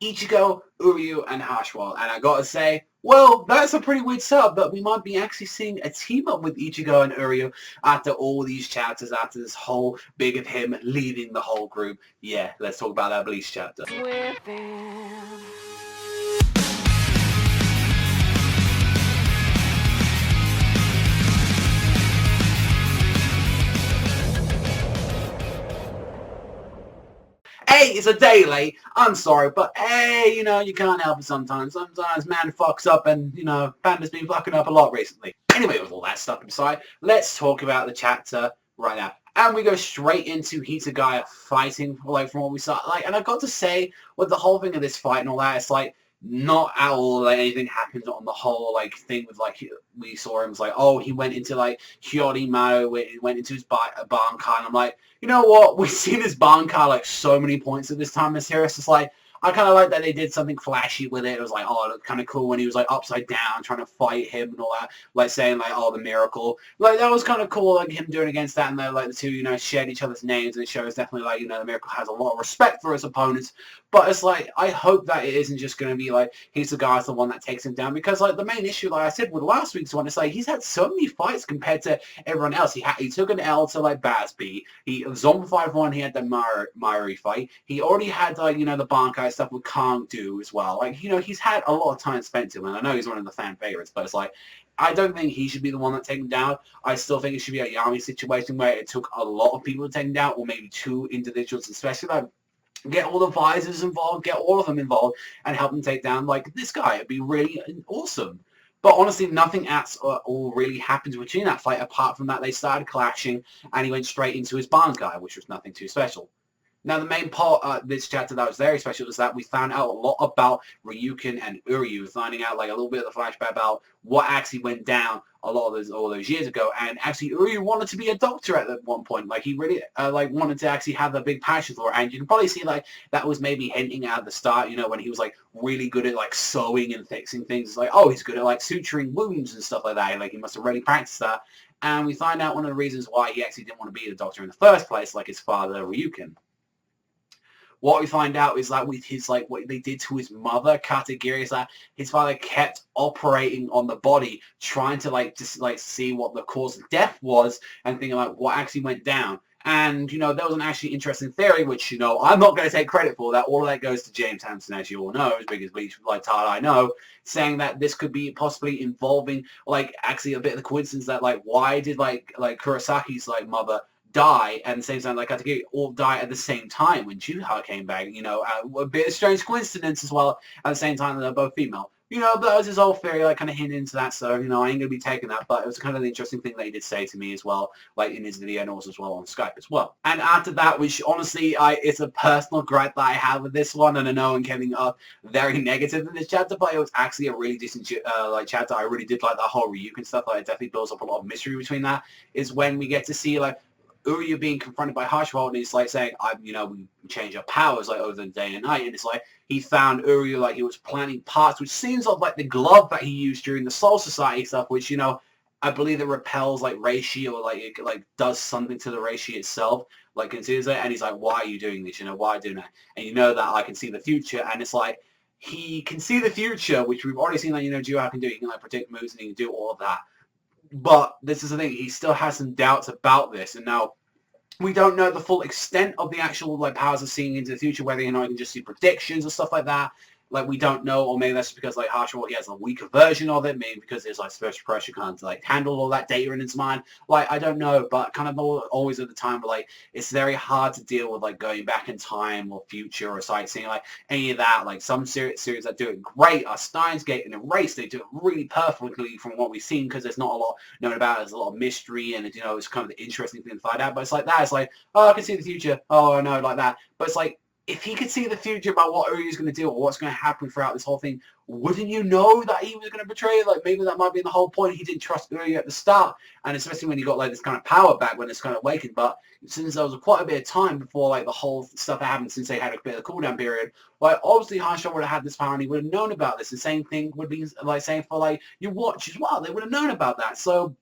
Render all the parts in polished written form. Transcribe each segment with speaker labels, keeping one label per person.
Speaker 1: Ichigo, Uryu, and Haschwalth. And I gotta say, well, that's a pretty weird setup, but we might be actually seeing a team up with Ichigo and Uryu after all these chapters, after this whole big of him leading the whole group. Yeah, let's talk about that Bleach chapter. Hey, it's a day late. I'm sorry, but hey, you can't help it sometimes. Sometimes man fucks up and, Panda's been fucking up a lot recently. Anyway, with all that stuff aside, let's talk about the chapter right now. And we go straight into Hitagaya fighting, from what we saw. And I got to say, with the whole thing of this fight and all that, it's not at all anything happened on the whole thing with we saw him oh, he went into Hyorimaru, he went into his barn car, and I'm like, you know what, we've seen his barn car so many points at this time in the series. It's I kind of like that they did something flashy with it. It was oh, it looked kind of cool when he was upside down trying to fight him and all that, saying oh, the miracle. That was kind of cool, him doing against that, and the two, shared each other's names, and it shows definitely the miracle has a lot of respect for his opponents. But it's I hope that it isn't just going to be he's the guy's the one that takes him down, because the main issue, I said with last week's one, is he's had so many fights compared to everyone else. He took an L to Basby. He zombified one. He had the Mari fight. He already had the Bankai stuff with Kang Do as well. He's had a lot of time spent to him, and I know he's one of the fan favorites, but it's I don't think he should be the one that takes him down. I still think it should be a Yami situation where it took a lot of people to take him down, or maybe two individuals, especially get all the visors involved, get all of them involved, and help them take down this guy. It'd be really awesome. But honestly, nothing at all really happened between that fight, apart from that they started clashing, and he went straight into his Bankai, which was nothing too special. Now, the main part of this chapter that was very special was that we found out a lot about Ryukin and Uryu, finding out a little bit of the flashback about what actually went down all those years ago. And actually, Uryu wanted to be a doctor at that one point. He really wanted to actually have a big passion for it. And you can probably see that was maybe hinting at the start, when he was really good at sewing and fixing things. It's oh, he's good at suturing wounds and stuff like that. He must have really practiced that. And we find out one of the reasons why he actually didn't want to be a doctor in the first place, his father Ryukin. What we find out is with his what they did to his mother, Katagiri, is that his father kept operating on the body, trying to just see what the cause of death was and thinking what actually went down. And there was an actually interesting theory, which I'm not going to take credit for that. All of that goes to James Hansen, as you all know, as big as Bleach I know, saying that this could be possibly involving actually a bit of the coincidence that why did Kurosaki's mother die, and the same time Katagiri all die at the same time when Juha came back. A bit of strange coincidence as well. At the same time, they're both female. That was his whole theory, kind of hinting into that. So, I ain't going to be taking that, but it was kind of the interesting thing that he did say to me as well, in his video and also as well on Skype as well. And after that, which honestly, it's a personal gripe that I have with this one, and I know I'm getting very negative in this chapter, but it was actually a really decent chapter. I really did like that whole Ryukin stuff. It definitely builds up a lot of mystery between that. Is when we get to see Uryu being confronted by Haschwalth, and he's saying, we change our powers over the day and night, and it's he found Uryu he was planting parts, which seems like the glove that he used during the Soul Society stuff, which I believe it repels reishi, or it does something to the reishi itself, considers it, and he's why are you doing this? Why are you doing that? And that I can see the future, and it's he can see the future, which we've already seen that Juha can do. He can predict moves, and he can do all of that. But this is the thing, he still has some doubts about this, and now we don't know the full extent of the actual powers of seeing into the future, whether he can just see predictions or stuff like that. We don't know, or maybe that's because Haschwalth, he has a weaker version of it, maybe because there's special pressure can't handle all that data in his mind. I don't know, but kind of always at the time, but it's very hard to deal with going back in time or future or sightseeing, any of that. Some series that do it great are Steins Gate and Erase. They do it really perfectly from what we've seen, because there's not a lot known about it. There's a lot of mystery, and it's kind of the interesting thing to find out. But it's that. It's oh, I can see the future. Oh, no, that. But it's if he could see the future about what Uryu's going to do or what's going to happen throughout this whole thing, wouldn't you know that he was going to betray it? Maybe that might be the whole point. He didn't trust Uryu at the start, and especially when he got this kind of power back when it's kind of awakened. But since there was quite a bit of time before the whole stuff that happened, since they had a bit of a cooldown period, obviously Haschwalth would have had this power and he would have known about this. The same thing would be saying for your watch as well. They would have known about that. So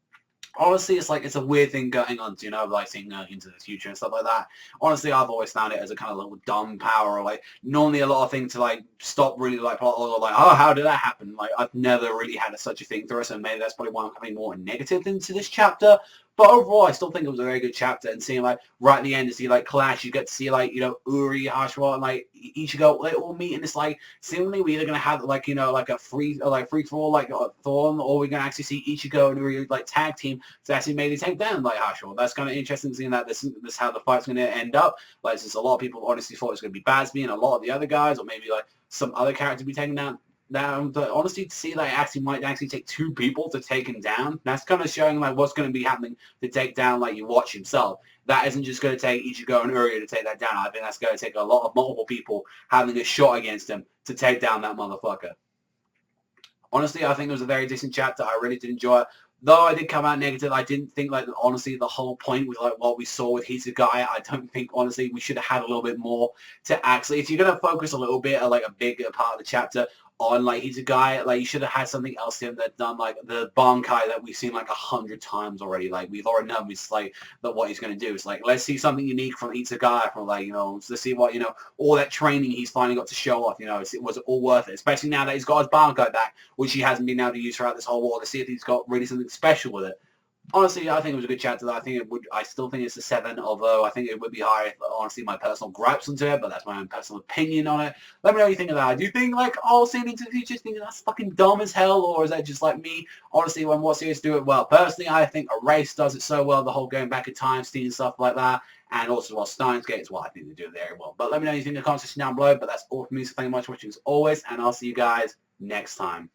Speaker 1: Honestly, it's like it's a weird thing going on, you know, like seeing into the future and stuff like that. Honestly, I've always found it as a kind of little dumb power, or like normally a lot of things to like stop really like plot, or like, oh, how did that happen? Like I've never really had such a thing through it, so maybe that's probably why I'm having more negative into this chapter. But overall, I still think it was a very good chapter, and seeing like right at the end to see like Clash, you get to see like, you know, Uryu, Haschwalth, and like Ichigo, they all meet, and it's like seemingly we're either gonna have like, you know, like a free for all like Thorn, or we're gonna actually see Ichigo and Uryu like tag team to actually maybe take down like Haschwalth. That's kind of interesting seeing that this is how the fight's gonna end up. Like since a lot of people honestly thought it was gonna be Basby and a lot of the other guys, or maybe like some other character be taken down. Now, but honestly, to see that it actually might actually take two people to take him down, that's kind of showing like what's going to be happening to take down like you watch himself. That isn't just going to take Ichigo and Uryu to take that down. I think that's going to take a lot of multiple people having a shot against him to take down that motherfucker. Honestly, I think it was a very decent chapter. I really did enjoy it. Though I did come out negative, I didn't think like honestly the whole point with like what we saw with Hisagaya, I don't think honestly we should have had a little bit more to actually, if you're gonna focus a little bit like a bigger part of the chapter on like Hisagaya, like you should have had something else to him that done like the Bankai that we've seen like 100 times already. Like we've already known it's like that what he's gonna do. It's like let's see something unique from Hisagaya, from like, you know, let's see what, you know, all that training he's finally got to show off, you know, it was all worth it, especially now that he's got his Bankai back, which he hasn't been able to use throughout this whole war, to see if he's got really something special with it. Honestly, I think it was a good chapter. I think it would. I still think it's a 7, although I think it would be higher if, honestly, my personal gripes onto it, but that's my own personal opinion on it. Let me know what you think of that. Do you think, like, oh, seeing into the future, think that's fucking dumb as hell, or is that just like me? Honestly, when what series do it well? Personally, I think Erase does it so well, the whole going back in time, stealing stuff like that, and also well, Steins Gate as well. I think they do it very well. But let me know what you think in the comments section down below. But that's all from me, so thank you much for watching as always, and I'll see you guys next time.